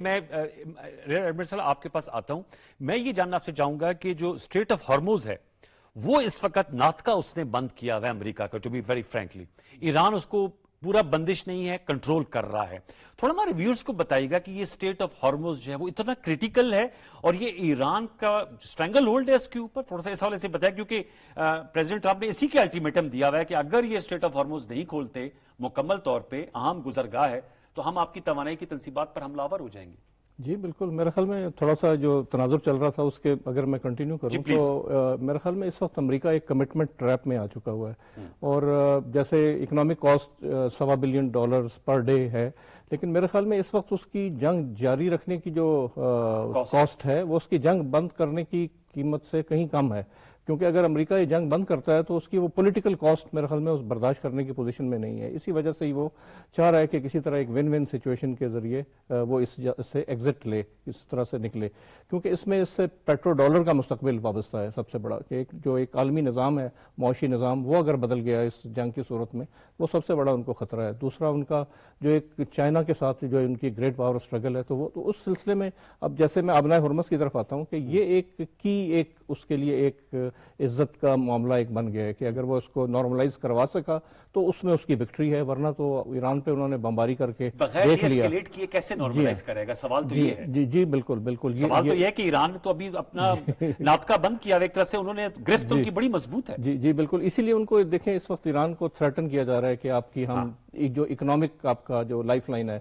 میں ایڈمنسٹر صاحب آپ کے پاس آتا ہوں. میں یہ جاننا آپ سے چاہوں گا کہ جو اسٹریٹ آف ہارموز ہے وہ اس وقت ناطقہ اس نے بند کیا ہوا ہے امریکہ کا, to be very frankly. Iran اس کو پورا بندش نہیں ہے, کنٹرول کر رہا ہے. تھوڑا ہمارے ویورز کو بتائیے گا کہ یہ اسٹیٹ آف ہارموز جو ہے وہ اتنا کریٹیکل ہے اور یہ ایران کا اسٹرینگل ہولڈ ہے اس کے اوپر. تھوڑا سا اس حوالے سے بتائیں, کیونکہ پریزیڈنٹ ٹرمپ نے اسی کے الٹیمیٹم دیا ہوا ہے کہ اگر یہ اسٹیٹ آف ہارموز نہیں کھولتے مکمل طور پہ, اہم گزرگاہ ہے, تو ہم آپ کی توانائی کی تنصیبات پر حملہ آور ہو جائیں گے. جی بالکل. میرے خیال میں تھوڑا سا جو تناظر چل رہا تھا اس کے اگر میں کنٹینیو کروں تو میرے خیال میں اس وقت امریکہ ایک کمٹمنٹ ٹریپ میں آ چکا ہوا ہے. اور جیسے economic cost $1.25 billion per day ہے, لیکن میرے خیال میں اس وقت اس کی جنگ جاری رکھنے کی جو کاسٹ ہے وہ اس کی جنگ بند کرنے کی قیمت سے کہیں کم ہے. کیونکہ اگر امریکہ یہ جنگ بند کرتا ہے تو اس کی وہ پولیٹیکل کاسٹ میرے خیال میں اس برداشت کرنے کی پوزیشن میں نہیں ہے. اسی وجہ سے ہی وہ چاہ رہا ہے کہ کسی طرح ایک ون ون سچویشن کے ذریعے وہ اس سے ایگزٹ لے, اس طرح سے نکلے. کیونکہ اس میں اس سے پیٹرو ڈالر کا مستقبل وابستہ ہے سب سے بڑا, کہ جو ایک عالمی نظام ہے, معاشی نظام, وہ اگر بدل گیا اس جنگ کی صورت میں, وہ سب سے بڑا ان کو خطرہ ہے. دوسرا ان کا جو ایک چائنا کے ساتھ جو ان کی گریٹ پاور اسٹرگل ہے, تو وہ تو اس سلسلے میں اب جیسے میں آبنائے ہرمز کی طرف آتا ہوں کہ یہ ایک اس کے لیے ایک عزت کا معاملہ ایک بن گیا ہے کہ اگر وہ اس کو نارملائز کروا سکا تو اس میں اس کی وکٹری ہے. ورنہ تو ایران پہ انہوں نے بمباری کر کے دیکھ لیا. بغیر کیے کیسے نارملائز کرے گا, سوال تو یہ ہے. جی بالکل بالکل. سوال تو یہ ہے کہ ایران نے تو ابھی اپنا ناطقہ بند کیا, ایک طرح سے انہوں نے گرفت ان کی بڑی مضبوط ہے. جی بالکل. اسی لیے ان کو دیکھیں اس وقت ایران کو تھریٹن کیا جا رہا ہے کہ آپ کی ہم جو اکنامک آپ کا جو لائف لائن ہے,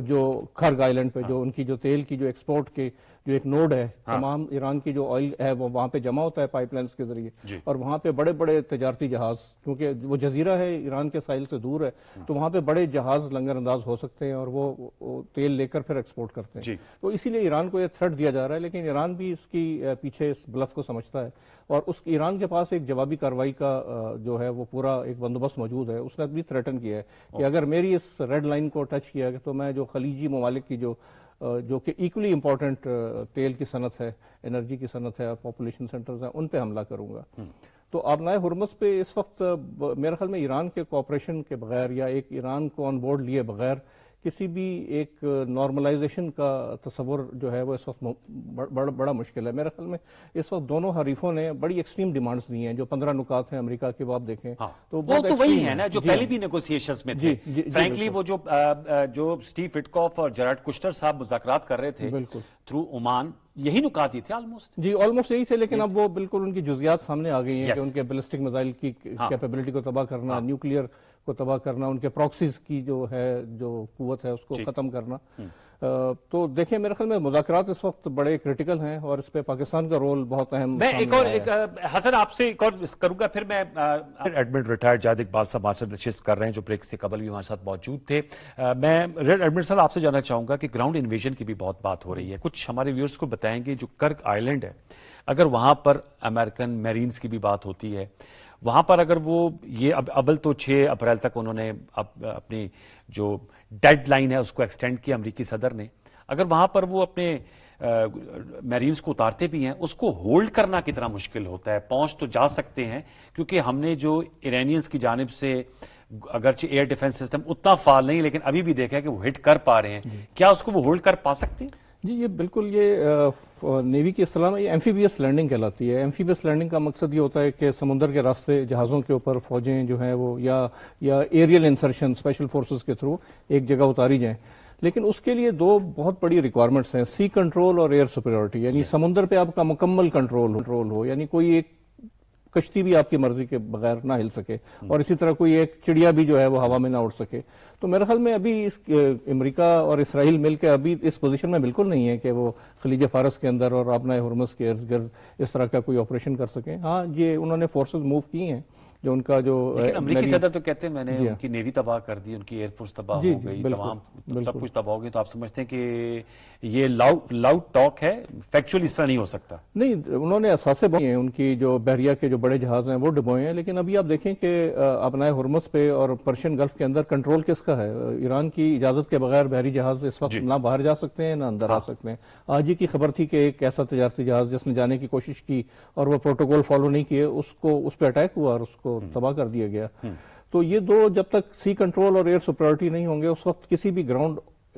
جو کرگ آئلینڈ پہ جو ان کی جو تیل کی جو ایکسپورٹ کے جو ایک نوڈ ہے, تمام ایران کی جو آئل ہے وہ وہاں پہ جمع ہوتا ہے پائپ لائنز کے ذریعے, اور وہاں پہ بڑے بڑے تجارتی جہاز, کیونکہ وہ جزیرہ ہے ایران کے ساحل سے دور ہے, تو وہاں پہ بڑے جہاز لنگر انداز ہو سکتے ہیں اور وہ تیل لے کر پھر ایکسپورٹ کرتے ہیں. تو اسی لیے ایران کو یہ تھریٹ دیا جا رہا ہے, لیکن ایران بھی اس کی پیچھے اس بلف کو سمجھتا ہے, اور اس ایران کے پاس ایک جوابی کارروائی کا جو ہے وہ پورا ایک بندوبست موجود ہے. اس نے بھی تھریٹن کیا ہے کہ اگر میری اس ریڈ لائن کو ٹچ کیا تو میں جو خلیجی ممالک کی جو کہ ایکولی امپورٹنٹ تیل کی صنعت ہے, انرجی کی صنعت ہے اور پاپولیشن سینٹرز ہیں, ان پہ حملہ کروں گا. تو آبنائے ہرمز پہ اس وقت میرے خیال میں ایران کے کوآپریشن کے بغیر یا ایک ایران کو آن بورڈ لیے بغیر کسی بھی ایک نارملائزیشن کا تصور جو ہے وہ اس وقت بڑا مشکل ہے. میرے خیال میں اس وقت دونوں حریفوں نے بڑی ایکسٹریم ڈیمانڈز دی ہیں. جو 15 نکات ہیں امریکہ کے, وہ آپ دیکھیں تو وہ تو وہی ہیں نا جو پہلے بھی نیگوسیشنز میں تھے. فرینکلی وہ جو سٹیو وٹکوف اور جیرارڈ کشنر صاحب مذاکرات کر رہے تھے تھرو عمان, یہی نکات ہی تھے آلموسٹ. آلموسٹ یہی تھے, لیکن اب وہ بالکل ان کی جزیات سامنے آ گئی ہیں کہ ان کے بیلسٹک میزائل کی کیپیبلٹی کو تباہ کرنا, نیوکلیئر کو تباہ کرنا, ان کے پراکسیز کی جو قوت ہے اس کو ختم کرنا. تو دیکھیں میرے خیال میں مذاکرات اس وقت بڑے کریٹیکل ہیں اور اس پہ پاکستان کا رول بہت اہم. میں حسن آپ سے ایک اور کروں گا, پھر میں ایڈمن ریٹائرڈ جاوید اقبال صاحب ہمارے ساتھ نشست کر رہے ہیں جو بریک سے قبل بھی ہمارے ساتھ موجود تھے. میں ایڈمن صاحب آپ سے جاننا چاہوں گا کہ گراؤنڈ انویژن کی بھی بہت بات ہو رہی ہے. کچھ ہمارے ویورز کو بتائیں گے جو کرک آئلینڈ ہے, اگر وہاں پر امریکن میرینز کی بھی بات ہوتی ہے, وہاں پر اگر وہ یہ ابل تو 6 اپریل تک انہوں نے اپنی جو ڈیڈ لائن ہے اس کو ایکسٹینڈ کیا امریکی صدر نے, اگر وہاں پر وہ اپنے میرینز کو اتارتے بھی ہیں, اس کو ہولڈ کرنا کتنا مشکل ہوتا ہے. پہنچ تو جا سکتے ہیں کیونکہ ہم نے جو ایرانیئنز کی جانب سے اگرچہ ایئر ڈیفنس سسٹم اتنا فعال نہیں, لیکن ابھی بھی دیکھا ہے کہ وہ ہٹ کر پا رہے ہیں. کیا اس کو وہ ہولڈ کر پا سکتے ہیں؟ جی یہ بالکل, یہ نیوی کی اصطلاح میں یہ ایمفیبیس لینڈنگ کہلاتی ہے. ایمفیبیس لینڈنگ کا مقصد یہ ہوتا ہے کہ سمندر کے راستے جہازوں کے اوپر فوجیں جو ہیں وہ یا ایریل انسرشن اسپیشل فورسز کے تھرو ایک جگہ اتاری جائیں. لیکن اس کے لیے 2 بہت بڑی ریکوائرمنٹس ہیں, سی کنٹرول اور ایئر سپیریورٹی. یعنی سمندر پہ آپ کا مکمل کنٹرول ہو, یعنی کوئی ایک کشتی بھی آپ کی مرضی کے بغیر نہ ہل سکے, اور اسی طرح کوئی ایک چڑیا بھی جو ہے وہ ہوا میں نہ اڑ سکے. تو میرے خیال میں ابھی امریکہ اور اسرائیل مل کے ابھی اس پوزیشن میں بالکل نہیں ہے کہ وہ خلیج فارس کے اندر اور آبنائے ہرمز کے ارد گرد اس طرح کا کوئی آپریشن کر سکیں. ہاں یہ انہوں نے فورسز موو کی ہیں, جو ان کا جو امریکی صدر تو کہتے ہیں میں نے ان کی نیوی تباہ کر دی, ان کی ایئر فورس تباہ ہو گئی, تمام سب کچھ تباہ ہو گئی. تو آپ سمجھتے ہیں کہ یہ لاؤڈ ٹاک ہے, فیکچولی اس طرح نہیں ہو سکتا؟ نہیں, انہوں نے اثاثے بوئے ہیں, ان کی جو بحریہ کے جو بڑے جہاز ہیں وہ ڈبوئے ہیں. لیکن ابھی آپ دیکھیں کہ آبنائے ہرمز پہ اور پرشین گلف کے اندر کنٹرول کس کا ہے؟ ایران کی اجازت کے بغیر بحری جہاز اس وقت نہ باہر جا سکتے ہیں نہ اندر آ سکتے ہیں. آج ہی کی خبر تھی کہ ایک ایسا تجارتی جہاز جس نے جانے کی کوشش کی اور وہ پروٹوکول فالو نہیں کیے, اس پہ اٹیک ہوا اور اس کو تباہ کر دیا گیا. تو یہ 2 جب تک سی کنٹرول اور ایئر سپیریورٹی نہیں ہوں گے, اس وقت کسی بھی گراؤنڈ